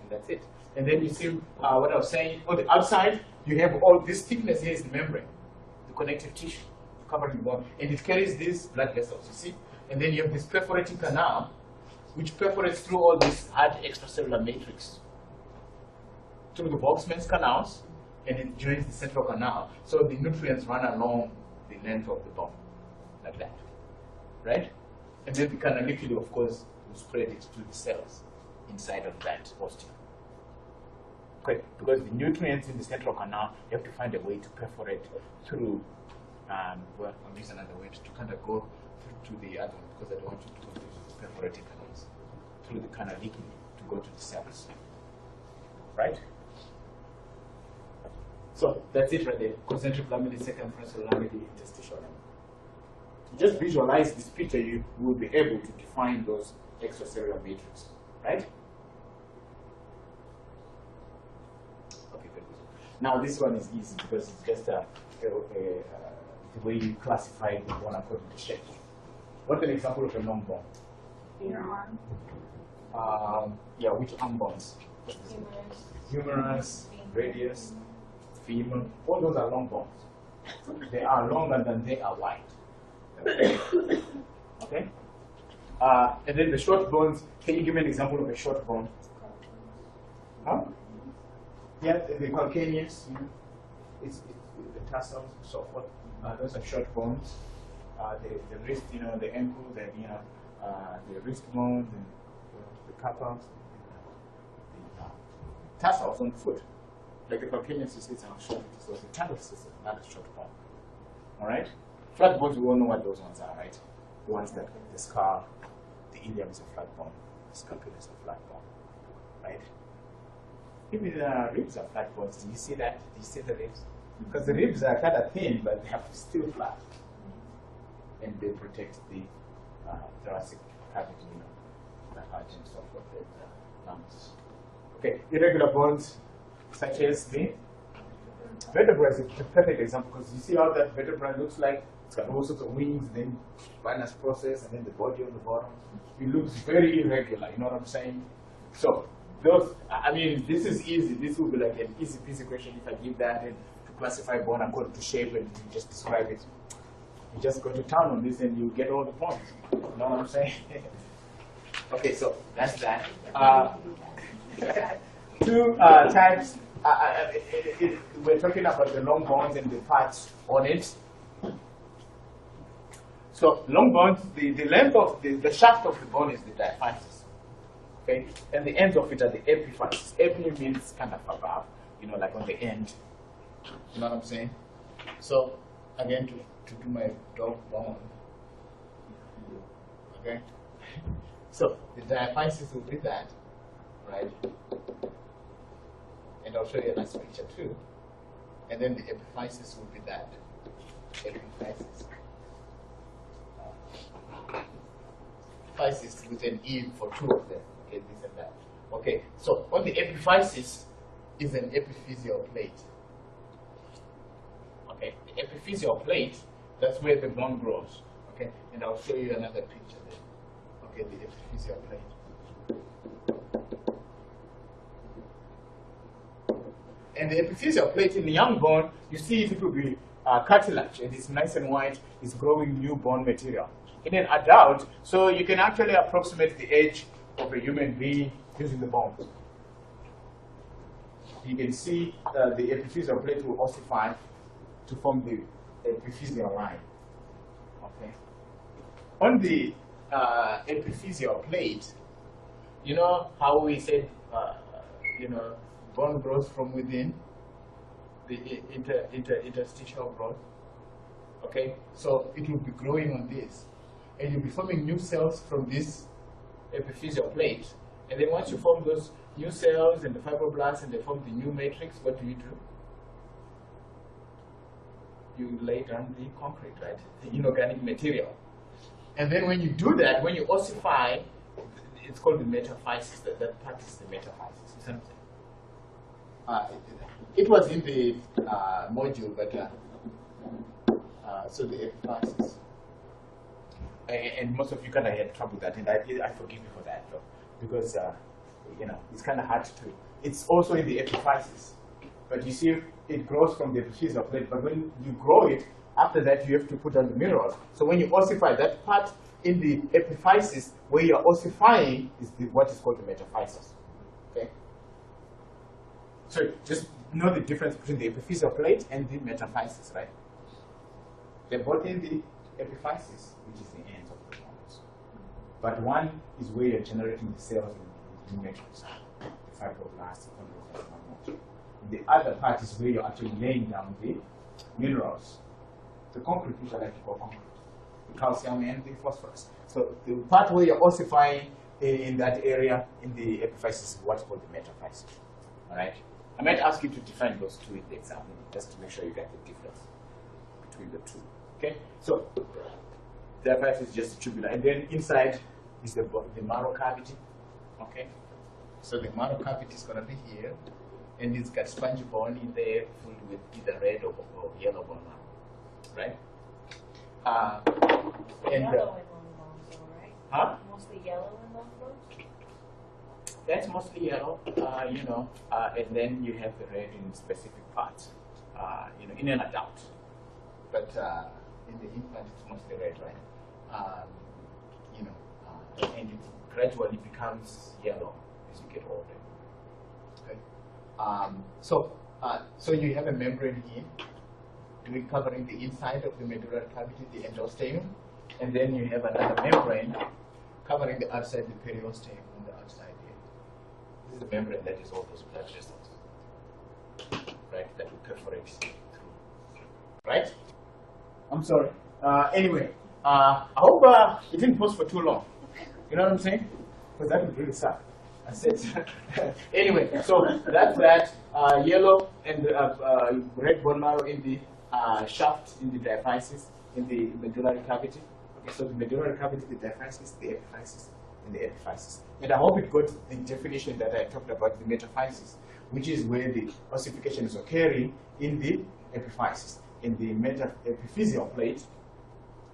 And that's it. And then you see what I was saying, on the outside, you have all this thickness here is the membrane, the connective tissue covering the bone. And it carries these blood vessels, you see? And then you have this perforating canal, which perforates through all this hard extracellular matrix, through the Volkmann's canals, and it joins the central canal. So the nutrients run along the length of the bone, like that, right? And then the canaliculi, of course, will spread it to the cells inside of that osteum. Okay, because the nutrients in the central canal, you have to find a way to perforate through, well, I'll use another word, to kind of go through to the other one, because I don't want you to go to the perforating canals, through the canaliculi to go to the cells, right? So that's it right there. Concentric lamellae, circumferential lamellae, interstitial lamellae. Just visualize this picture, you will be able to define those extracellular matrix, right? Okay, good. Now this one is easy because it's just the way you classify the bone according to shape. What's an example of a long bone? Your arm. Yeah, which arm bones? Humerus, radius, femur. All those are long bones. They are longer than they are wide. Okay? And then the short bones, can you give me an example of a short bone? Huh? Yeah, the calcaneus, it's the tarsals and so forth. Those are short bones. The wrist, the ankle, the wrist bones, and the carpals, the tarsals on the foot. like the calcaneus cysts are short, so the tangle cyst is not a short bone. All right? Flat bones, we all know what those ones are, right? The ones that the skull, the ilium is a flat bone, the scapula is a flat bone, right? Even the ribs are flat bones. Do you see that? Do you see the ribs? Because the ribs are kind of thin, but they are still flat, and they protect the thoracic cavity, you know, the heart and so forth, the lungs. Okay, irregular bones such as the vertebra is a perfect example, because you see how that vertebra looks like. It's got all sorts of wings, then spinous process, and then the body on the bottom. It looks very irregular, you know what I'm saying? So those, I mean, this is easy. This will be like an easy peasy question if I give that and to classify bone according to shape and you just describe it. You just go to town on this and you get all the points. You know what I'm saying? Okay, so that's that. Two types. We're talking about the long bones and the parts on it. So long bones, the length of the shaft of the bone is the diaphysis. Okay, and the ends of it are the epiphysis. Epi means kind of above, you know, like on the end. You know what I'm saying? So again, to do my dog bone. Okay. So the diaphysis will be that, right? And I'll show you a nice picture too. And then the epiphysis will be that. Epiphysis. Epiphysis with an E for two of them. Okay, this and that. Okay, so on the epiphysis is an epiphyseal plate. Okay, the epiphyseal plate, that's where the bone grows. Okay, and I'll show you another picture there. Okay, the epiphyseal plate. And the epiphyseal plate in the young bone, you see it will be cartilage, and it's nice and white, it's growing new bone material. In an adult, so you can actually approximate the age of a human being using the bones. You can see the epiphyseal plate will ossify to form the epiphyseal line. Okay. On the epiphyseal plate, you know how we said, you know, bone grows from within, the interstitial growth. Okay, so it will be growing on this, and you'll be forming new cells from this epiphyseal plate. And then once you form those new cells and the fibroblasts and they form the new matrix, what do? You lay down the concrete, right? The inorganic material. And then when you do that, when you ossify, it's called the metaphysis. That part is the metaphysis. You see what I'm saying? It was in the module, but so the epiphysis. And most of you kind of had trouble with that, and I forgive you for that, though, because you know, it's kind of hard to. It's also in the epiphysis, but you see, it grows from the epiphyseal plate. But when you grow it, after that you have to put on the minerals. So when you ossify, that part in the epiphysis where you are ossifying is what is called the metaphysis. Okay. So just know the difference between the epiphyseal plate and the metaphysis, right? They're both in the epiphysis, which is the ends of the bones. But one is where you're generating the cells in the matrix, the fibroblasts, the chondrocytes. The other part is where you're actually laying down the minerals, the concrete, which I like to call concrete, the calcium and the phosphorus. So the part where you're ossifying in that area in the epiphysis is what's called the metaphysis. All right. I might ask you to define those two in the exam, just to make sure you get the difference between the two. Okay, so the epiphysis is just tubular, and then inside is the marrow cavity. Okay, so the marrow cavity is going to be here, and it's got spongy bone in there filled with either red or yellow bone marrow, right? And yellow in long bones, though, right? Huh? Mostly yellow in long bones. That's mostly yellow, you know, and then you have the red in specific parts, you know, in an adult. But in the infant, it's mostly red, right? You know, and it gradually becomes yellow as you get older. Okay. So you have a membrane here, covering the inside of the medullary cavity, the endosteum, and then you have another membrane covering the outside, the periosteum on the outside here. This is the membrane that is all those blood vessels. right? That will perforate through, right? I'm sorry. Anyway, I hope it didn't pause for too long. You know what I'm saying? Because that would really suck. I said. Anyway, so that's that. Yellow and red bone marrow in the shaft, in the diaphysis, in the medullary cavity. Okay, so the medullary cavity, the diaphysis, the epiphysis, and the epiphysis. And I hope it got the definition that I talked about, the metaphysis, which is where the ossification is occurring in the epiphysis. In the epiphyseal plate,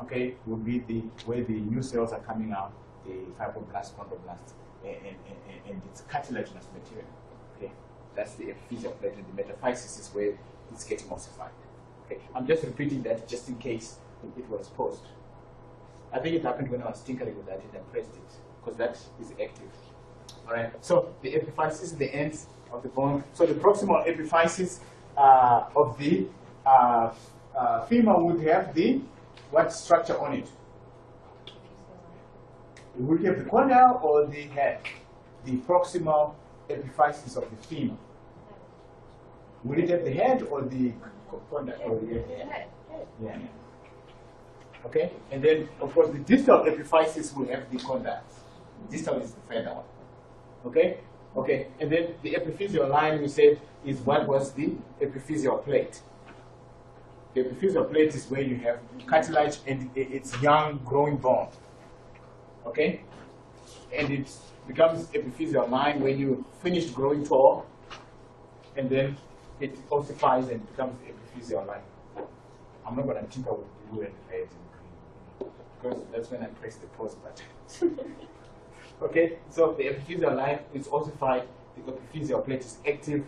okay, will be where the new cells are coming out, the fibroblasts, chondroblasts, and its cartilaginous material. Okay, that's the epiphyseal plate, and the metaphysis is where it's getting ossified. Okay, I'm just repeating that just in case it was paused. I think it happened when I was tinkering with that and pressed it, because that is active. All right. So the epiphysis is the ends of the bone. So the proximal epiphysis of the femur would have the what structure on it? It would have the condyle or the head? The proximal epiphysis of the femur. Would it have the head or the condyle? Or the head? Yeah. Okay, and then of course the distal epiphysis will have the condyles. Distal is the feather one. Okay, okay, and then the epiphyseal line we said is what was the epiphyseal plate. The epiphyseal plate is where you have cartilage and it's young growing bone. Okay, and it becomes epiphyseal line when you finish growing tall, and then it ossifies and becomes epiphyseal line. I'm not going to tinker with blue and red and green, because that's when I press the pause button. Okay, so the epiphyseal line is ossified, the epiphyseal plate is active,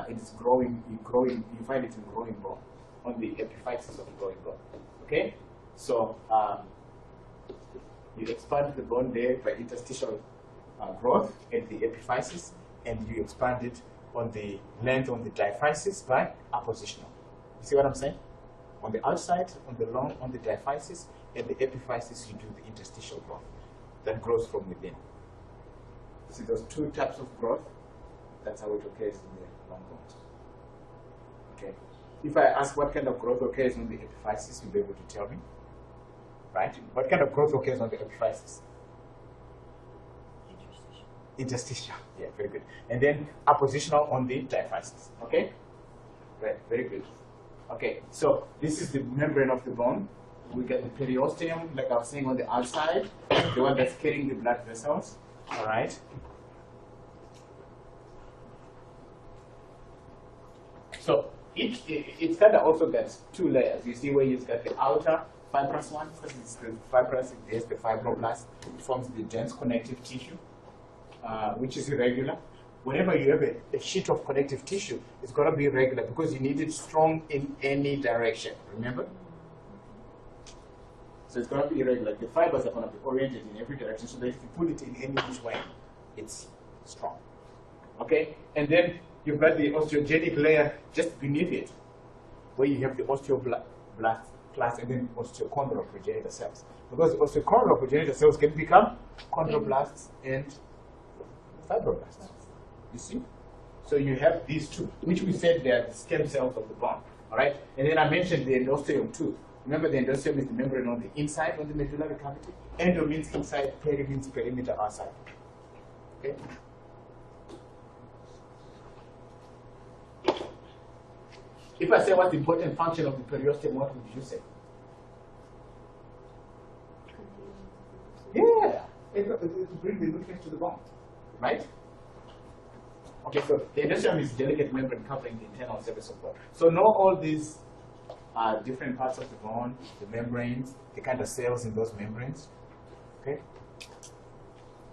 it's growing, you find it in growing bone, on the epiphysis of the growing bone. Okay, so you expand the bone there by interstitial growth at the epiphysis, and you expand it on the length on the diaphysis by appositional. You see what I'm saying? On the outside, on the long, on the diaphysis, and the epiphysis, you do the interstitial growth that grows from within. See those two types of growth? That's how it occurs in the long bones. Okay. If I ask what kind of growth occurs on the epiphysis, you'll be able to tell me. Right? What kind of growth occurs on the epiphysis? Interstitial. Interstitial. Yeah, very good. And then appositional on the diaphysis. Okay? Right, very good. Okay, so this is the membrane of the bone. We get the periosteum, like I was saying, on the outside, the one that's carrying the blood vessels. All right. So it's kind of also got two layers. You see where you've got the outer fibrous one, because it's the fibrous, there's the fibroblast, it forms the dense connective tissue, which is irregular. Whenever you have a sheet of connective tissue, it's going to be irregular because you need it strong in any direction, remember? So it's going to be irregular. The fibers are going to be oriented in every direction, so that if you pull it in any which way, it's strong. Okay? And then you've got the osteogenic layer just beneath it, where you have the osteoblasts and then osteochondral progenitor cells. Because osteochondral progenitor cells can become chondroblasts and fibroblasts. You see? So you have these two, which we said they are the stem cells of the bone. All right? And then I mentioned the endosteum too. Remember, the endosteum is the membrane on the inside of the medullary cavity. Endo means inside, peri means perimeter outside. Okay? If I say what's the important function of the periosteum, what would you say? Yeah, it brings the nutrients to the bone, right? Okay, so the endosteum is delicate membrane covering the internal surface of bone. So know all these different parts of the bone, the membranes, the kind of cells in those membranes. Okay,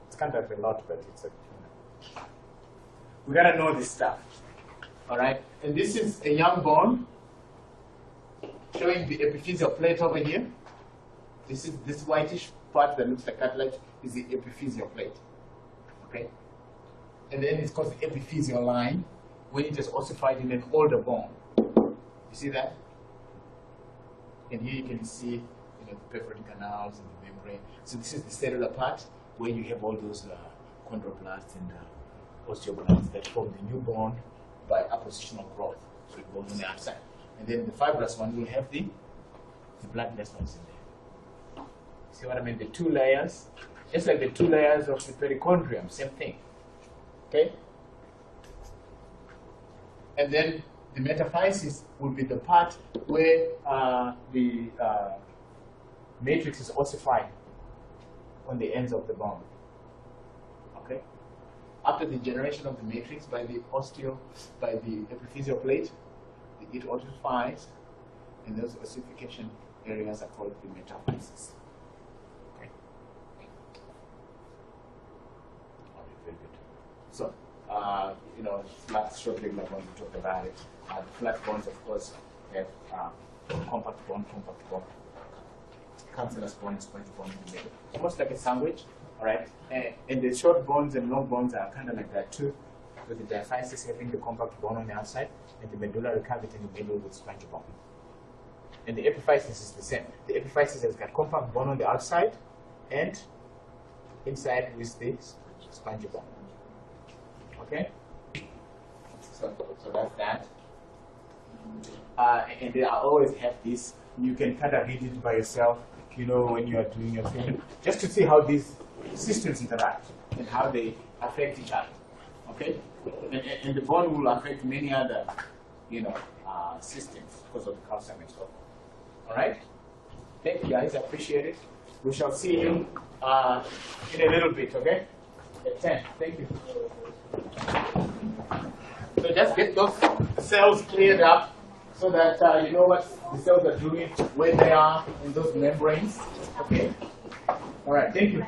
it's kind of a lot, but it's a. We gotta know this stuff. All right, and this is a young bone showing the epiphyseal plate over here. This is this whitish part that looks like cartilage is the epiphyseal plate. Okay, and then it's called the epiphyseal line when it is ossified in an older bone. You see that? And here you can see, the perforating canals and the membrane. So this is the cellular part where you have all those chondroblasts and osteoblasts that form the new bone by appositional growth. So it goes on the outside. And then the fibrous one will have the blood vessels in there. See what I mean? The two layers, just like the two layers of the perichondrium, same thing. Okay? And then the metaphysis would be the part where the matrix is ossified on the ends of the bone. Okay? After the generation of the matrix by the epiphyseal plate, it ossifies, and those ossification areas are called the metaphysis. Okay? Okay, very good. So, flat, short, regular bones, we talked about it. The flat bones, of course, have compact bone. Cancellous bone, spongy bone in the middle. Almost like a sandwich, all right? And the short bones and long bones are kind of like that too, with the diaphysis having the compact bone on the outside and the medullary cavity in the middle with spongy bone. And the epiphysis is the same. The epiphysis has got compact bone on the outside and inside with the spongy bone. Okay? So that's that. And they always have this. You can kind of read it by yourself, when you are doing your thing, just to see how these systems interact and how they affect each other. Okay? And the bone will affect many other, systems because of the calcium and so on. All right? Thank you, guys. I appreciate it. We shall see you in a little bit, okay? At 10. Thank you. So just get those cells cleared up so that you know what the cells are doing, where they are in those membranes. Okay? All right. Thank you.